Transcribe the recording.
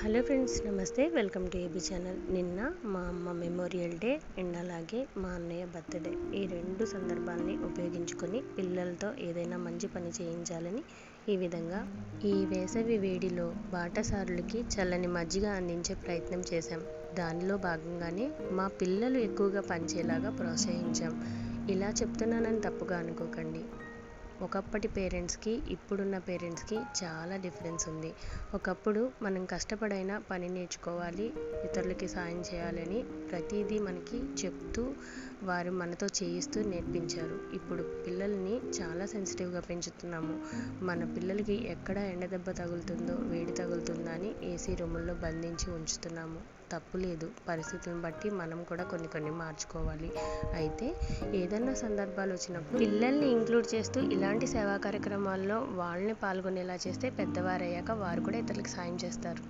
Hello friends, నమస్తే. Welcome to AB channel. నిన్న మా అమ్మ మెమోరియల్ డే అండ్ అలాగే మా అన్నయ్య బర్త్డే, ఈ రెండు సందర్భాల్ని ఉపయోగించుకొని పిల్లలతో ఏదైనా మంచి పని చేయించాలని ఈ విధంగా ఈ వేసవి వేడిలో బాటసారులకి చల్లని మజ్జిగ అందించే ప్రయత్నం చేశాం. దానిలో భాగంగానే మా పిల్లలు ఎక్కువగా పంచేలాగా ప్రోత్సహించాం. ఇలా చెప్తున్నానని తప్పుగా అనుకోకండి. ఒకప్పటి పేరెంట్స్కి ఇప్పుడున్న పేరెంట్స్కి చాలా డిఫరెన్స్ ఉంది. ఒకప్పుడు మనం కష్టపడైనా పని నేర్చుకోవాలి, ఇతరులకి సాయం చేయాలని ప్రతిదీ మనకి చెప్తూ వారు మనతో చేయిస్తూ నేర్పించారు. ఇప్పుడు పిల్లల్ని చాలా సెన్సిటివ్గా పెంచుతున్నాము. మన పిల్లలకి ఎక్కడ ఎండదెబ్బ తగులుతుందో, వేడి తగులుతుందో అని ఏసీ రూముల్లో బంధించి ఉంచుతున్నాము. తప్పు లేదు, పరిస్థితులను బట్టి మనం కూడా కొన్ని మార్చుకోవాలి. అయితే ఏదన్నా సందర్భాలు వచ్చినప్పుడు పిల్లల్ని ఇంక్లూడ్ చేస్తూ ఇలాంటి సేవా కార్యక్రమాల్లో వాళ్ళని పాల్గొనేలా చేస్తే పెద్దవారయ్యాక వారు కూడా ఇతరులకు సాయం చేస్తారు.